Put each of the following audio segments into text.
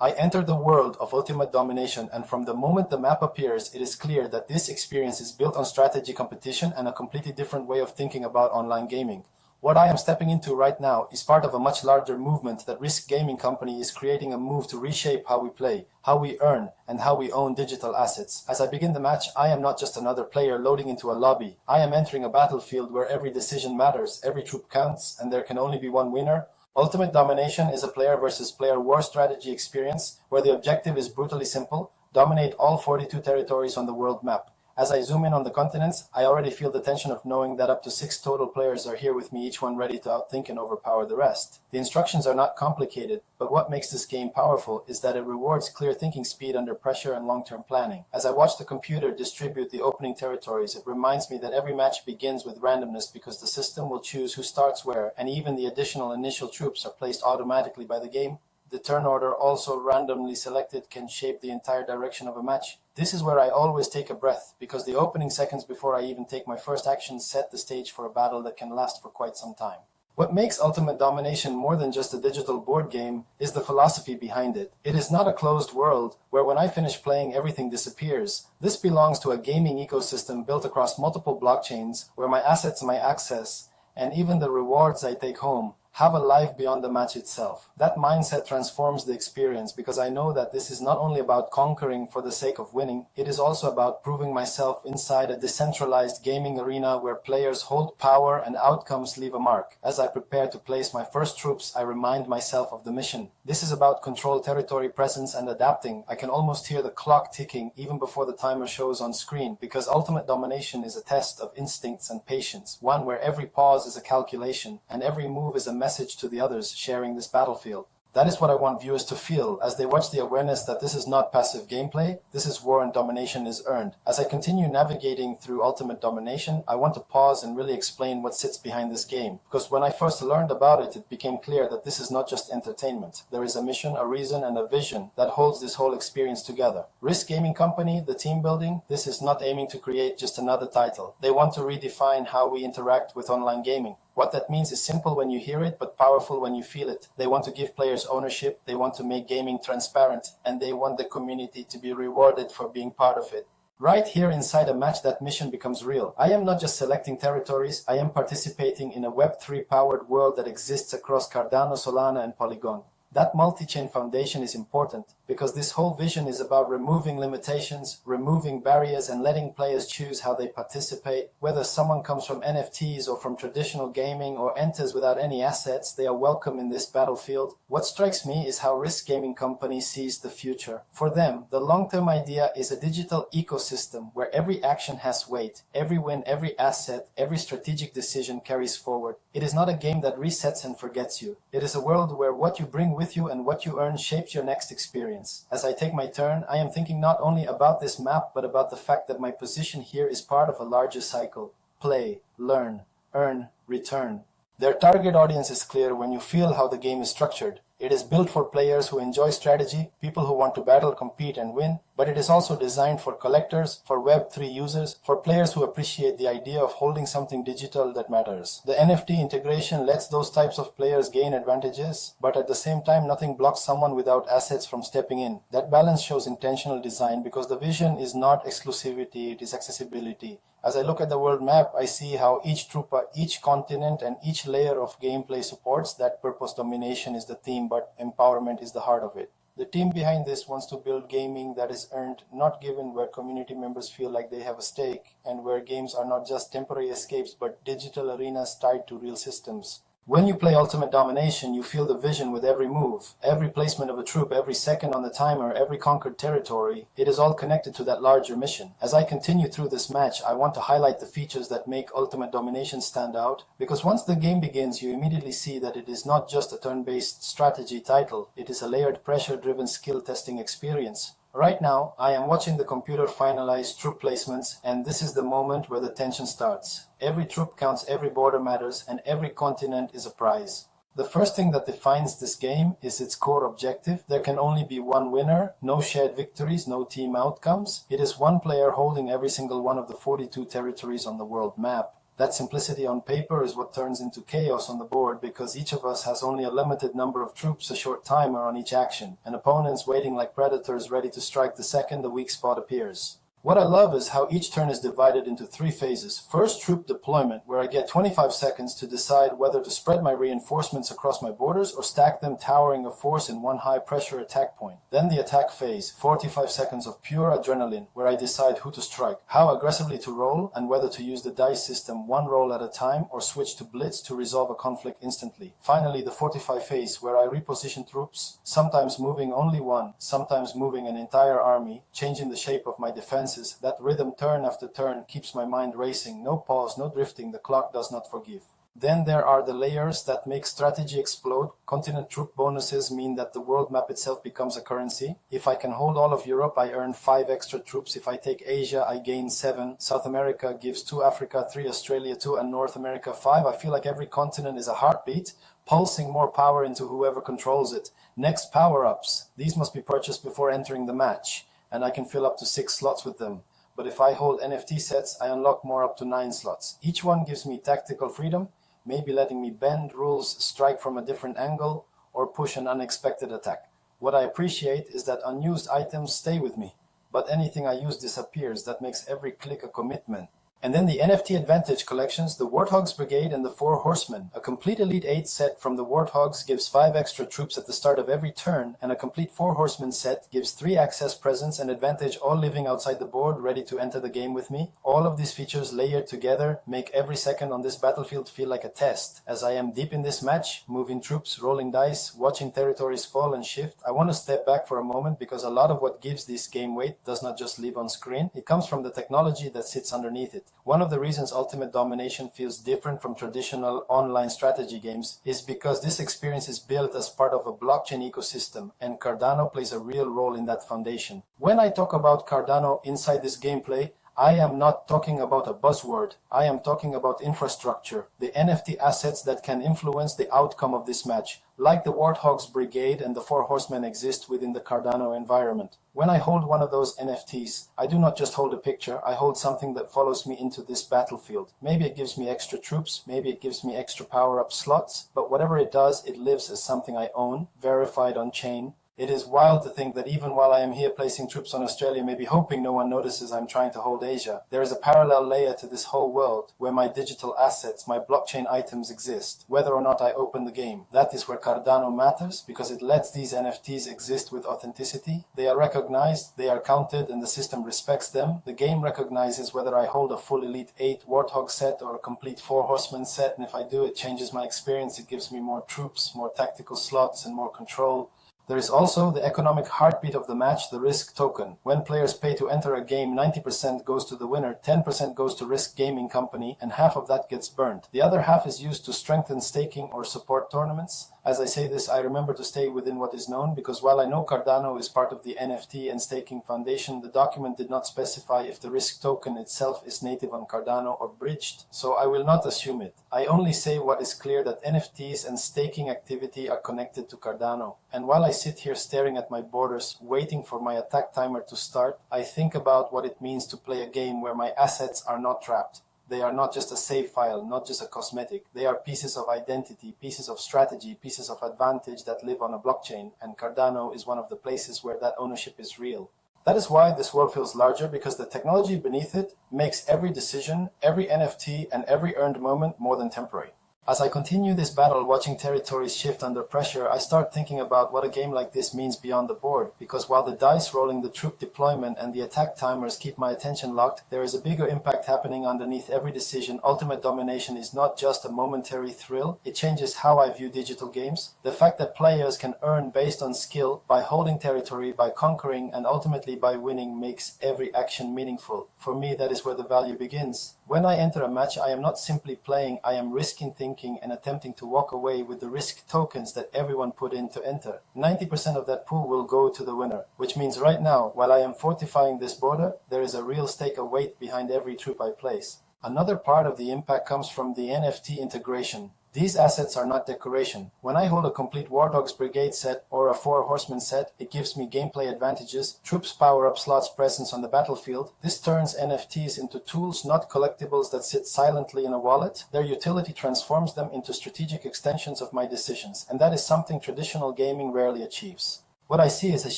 I enter the world of Ultimate Domination, and from the moment the map appears, it is clear that this experience is built on strategy, competition, and a completely different way of thinking about online gaming. What I am stepping into right now is part of a much larger movement that Risk Gaming Company is creating, a move to reshape how we play, how we earn, and how we own digital assets. As I begin the match, I am not just another player loading into a lobby. I am entering a battlefield where every decision matters, every troop counts, and there can only be one winner. Ultimate Domination is a player versus player war strategy experience where the objective is brutally simple: dominate all 42 territories on the world map. As I zoom in on the continents, I already feel the tension of knowing that up to 6 total players are here with me, each one ready to outthink and overpower the rest. The instructions are not complicated, but what makes this game powerful is that it rewards clear thinking speed under pressure and long-term planning. As I watch the computer distribute the opening territories, it reminds me that every match begins with randomness because the system will choose who starts where, and even the additional initial troops are placed automatically by the game. The turn order, also randomly selected, can shape the entire direction of a match. This is where I always take a breath, because the opening seconds before I even take my first action set the stage for a battle that can last for quite some time. What makes Ultimate Domination more than just a digital board game is the philosophy behind it. It is not a closed world where when I finish playing everything disappears. This belongs to a gaming ecosystem built across multiple blockchains where my assets, my access, and even the rewards I take home have a life beyond the match itself. That mindset transforms the experience because I know that this is not only about conquering for the sake of winning, it is also about proving myself inside a decentralized gaming arena where players hold power and outcomes leave a mark. As I prepare to place my first troops, I remind myself of the mission. This is about control, territory, presence, and adapting. I can almost hear the clock ticking even before the timer shows on screen, because Ultimate Domination is a test of instincts and patience, one where every pause is a calculation and every move is a message to the others sharing this battlefield. That is what I want viewers to feel as they watch the awareness that this is not passive gameplay, this is war and domination is earned. As I continue navigating through Ultimate Domination, I want to pause and really explain what sits behind this game, because when I first learned about it, it became clear that this is not just entertainment. There is a mission, a reason, and a vision that holds this whole experience together. Risk Gaming Company, the team building, this is not aiming to create just another title. They want to redefine how we interact with online gaming. What that means is simple when you hear it, but powerful when you feel it. They want to give players ownership, they want to make gaming transparent, and they want the community to be rewarded for being part of it. Right here inside a match, that mission becomes real. I am not just selecting territories, I am participating in a Web3 powered world that exists across Cardano, Solana, and Polygon. That multi-chain foundation is important because this whole vision is about removing limitations, removing barriers, and letting players choose how they participate. Whether someone comes from NFTs or from traditional gaming or enters without any assets, they are welcome in this battlefield. What strikes me is how Risk Gaming Company sees the future. For them, the long-term idea is a digital ecosystem where every action has weight, every win, every asset, every strategic decision carries forward. It is not a game that resets and forgets you. It is a world where what you bring with you and what you earn shapes your next experience. As I take my turn, I am thinking not only about this map, but about the fact that my position here is part of a larger cycle. Play, learn, earn, return. Their target audience is clear when you feel how the game is structured. It is built for players who enjoy strategy, people who want to battle, compete, and win, but it is also designed for collectors, for Web3 users, for players who appreciate the idea of holding something digital that matters. The NFT integration lets those types of players gain advantages, but at the same time, nothing blocks someone without assets from stepping in. That balance shows intentional design because the vision is not exclusivity, it is accessibility. As I look at the world map, I see how each troop, each continent, and each layer of gameplay supports that purpose. Domination is the theme, but empowerment is the heart of it. The team behind this wants to build gaming that is earned, not given, where community members feel like they have a stake, and where games are not just temporary escapes, but digital arenas tied to real systems. When you play Ultimate Domination, you feel the vision with every move, every placement of a troop, every second on the timer, every conquered territory. It is all connected to that larger mission. As I continue through this match, I want to highlight the features that make Ultimate Domination stand out, because once the game begins, you immediately see that it is not just a turn-based strategy title. It is a layered, pressure-driven skill testing experience. Right now, I am watching the computer finalize troop placements, and this is the moment where the tension starts. Every troop counts, every border matters, and every continent is a prize. The first thing that defines this game is its core objective. There can only be one winner, no shared victories, no team outcomes. It is one player holding every single one of the 42 territories on the world map. That simplicity on paper is what turns into chaos on the board because each of us has only a limited number of troops, a short timer on each action, and opponents waiting like predators ready to strike the second the weak spot appears. What I love is how each turn is divided into 3 phases. First, troop deployment, where I get 25 seconds to decide whether to spread my reinforcements across my borders or stack them towering a force in one high-pressure attack point. Then the attack phase, 45 seconds of pure adrenaline, where I decide who to strike, how aggressively to roll, and whether to use the dice system one roll at a time or switch to blitz to resolve a conflict instantly. Finally, the 45 phase, where I reposition troops, sometimes moving only one, sometimes moving an entire army, changing the shape of my defense. That rhythm turn after turn keeps my mind racing. No pause, no drifting, the clock does not forgive. Then there are the layers that make strategy explode. Continent troop bonuses mean that the world map itself becomes a currency. If I can hold all of Europe, I earn 5 extra troops. If I take Asia, I gain 7. South America gives 2, Africa 3, Australia 2, and North America 5. I feel like every continent is a heartbeat, pulsing more power into whoever controls it. Next, power-ups. These must be purchased before entering the match, and I can fill up to 6 slots with them. But if I hold NFT sets, I unlock more up to 9 slots. Each one gives me tactical freedom, maybe letting me bend rules, strike from a different angle, or push an unexpected attack. What I appreciate is that unused items stay with me, but anything I use disappears. That makes every click a commitment. And then the NFT Advantage collections, the Warthogs Brigade and the 4 Horsemen. A complete Elite 8 set from the Warthogs gives 5 extra troops at the start of every turn, and a complete 4 Horsemen set gives 3 access presence and advantage, all living outside the board, ready to enter the game with me. All of these features layered together make every second on this battlefield feel like a test. As I am deep in this match, moving troops, rolling dice, watching territories fall and shift, I want to step back for a moment because a lot of what gives this game weight does not just live on screen. It comes from the technology that sits underneath it. One of the reasons Ultimate Domination feels different from traditional online strategy games is because this experience is built as part of a blockchain ecosystem, and Cardano plays a real role in that foundation. When I talk about Cardano inside this gameplay, I am not talking about a buzzword. I am talking about infrastructure, the NFT assets that can influence the outcome of this match, like the Warthogs Brigade and the 4 Horsemen exist within the Cardano environment. When I hold one of those NFTs, I do not just hold a picture, I hold something that follows me into this battlefield. Maybe it gives me extra troops, maybe it gives me extra power-up slots, but whatever it does, it lives as something I own, verified on chain. It is wild to think that even while I am here placing troops on Australia, maybe hoping no one notices I'm trying to hold Asia, there is a parallel layer to this whole world where my digital assets, my blockchain items exist, whether or not I open the game. That is where Cardano matters because it lets these NFTs exist with authenticity. They are recognized, they are counted, and the system respects them. The game recognizes whether I hold a full Elite 8 Warthog set or a complete 4 Horsemen set, and if I do, it changes my experience. It gives me more troops, more tactical slots, and more control. There is also the economic heartbeat of the match, the Risk token. When players pay to enter a game, 90% goes to the winner, 10% goes to Risk Gaming Company, and half of that gets burned. The other half is used to strengthen staking or support tournaments. As I say this, I remember to stay within what is known, because while I know Cardano is part of the NFT and Staking Foundation, the document did not specify if the Risk token itself is native on Cardano or bridged, so I will not assume it. I only say what is clear, that NFTs and staking activity are connected to Cardano. And while I sit here staring at my borders, waiting for my attack timer to start, I think about what it means to play a game where my assets are not trapped. They are not just a save file, not just a cosmetic. They are pieces of identity, pieces of strategy, pieces of advantage that live on a blockchain, and Cardano is one of the places where that ownership is real. That is why this world feels larger, because the technology beneath it makes every decision, every NFT, and every earned moment more than temporary. As I continue this battle, watching territories shift under pressure, I start thinking about what a game like this means beyond the board, because while the dice rolling, the troop deployment, and the attack timers keep my attention locked, there is a bigger impact happening underneath every decision. Ultimate Domination is not just a momentary thrill, it changes how I view digital games. The fact that players can earn based on skill, by holding territory, by conquering, and ultimately by winning, makes every action meaningful. For me, that is where the value begins. When I enter a match, I am not simply playing, I am risking thinking and attempting to walk away with the risk tokens that everyone put in to enter. 90% of that pool will go to the winner, which means right now, while I am fortifying this border, there is a real stake of weight behind every troop I place. Another part of the impact comes from the NFT integration. These assets are not decoration. When I hold a complete War Dogs Brigade set or a 4 Horsemen set, it gives me gameplay advantages, troops power up slots presence on the battlefield. This turns NFTs into tools, not collectibles that sit silently in a wallet. Their utility transforms them into strategic extensions of my decisions, and that is something traditional gaming rarely achieves. What I see is a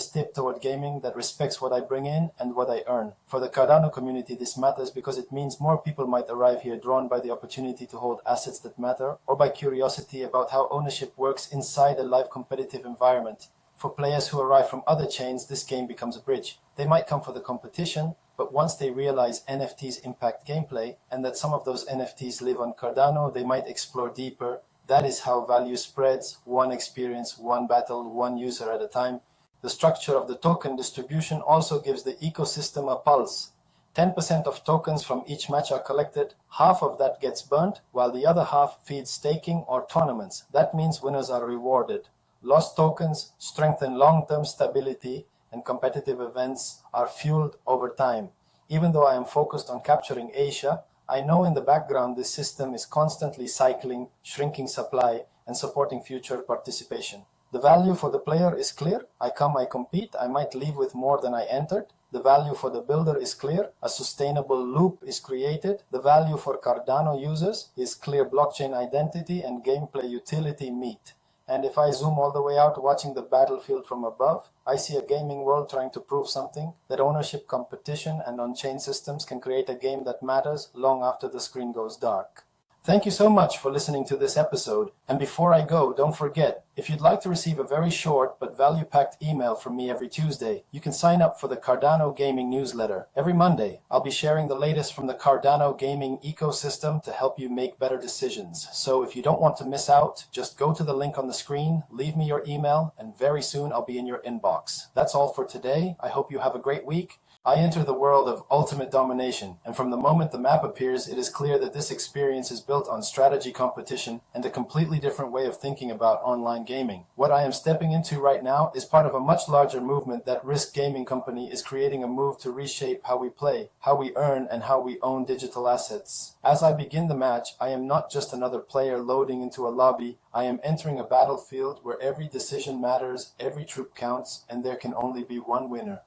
step toward gaming that respects what I bring in and what I earn. For the Cardano community, this matters because it means more people might arrive here drawn by the opportunity to hold assets that matter, or by curiosity about how ownership works inside a live competitive environment. For players who arrive from other chains, this game becomes a bridge. They might come for the competition, but once they realize NFTs impact gameplay, and that some of those NFTs live on Cardano, they might explore deeper. That is how value spreads, one experience, one battle, one user at a time. The structure of the token distribution also gives the ecosystem a pulse. 10% of tokens from each match are collected, half of that gets burnt, while the other half feeds staking or tournaments. That means winners are rewarded. Lost tokens strengthen long-term stability, and competitive events are fueled over time. Even though I am focused on capturing Asia, I know in the background this system is constantly cycling, shrinking supply, and supporting future participation. The value for the player is clear. I come, I compete. I might leave with more than I entered. The value for the builder is clear. A sustainable loop is created. The value for Cardano users is clear blockchain identity and gameplay utility meet. And if I zoom all the way out watching the battlefield from above, I see a gaming world trying to prove something, that ownership, competition, and on-chain systems can create a game that matters long after the screen goes dark. Thank you so much for listening to this episode. And before I go, don't forget, if you'd like to receive a very short but value-packed email from me every Tuesday, you can sign up for the Cardano Gaming newsletter. Every Monday, I'll be sharing the latest from the Cardano Gaming ecosystem to help you make better decisions. So if you don't want to miss out, just go to the link on the screen, leave me your email, and very soon I'll be in your inbox. That's all for today. I hope you have a great week. I enter the world of ultimate domination, and from the moment the map appears, it is clear that this experience is built on strategy, competition, and a completely different way of thinking about online gaming. What I am stepping into right now is part of a much larger movement that Risk Gaming Company is creating a move to reshape how we play, how we earn, and how we own digital assets. As I begin the match, I am not just another player loading into a lobby. I am entering a battlefield where every decision matters, every troop counts, and there can only be one winner.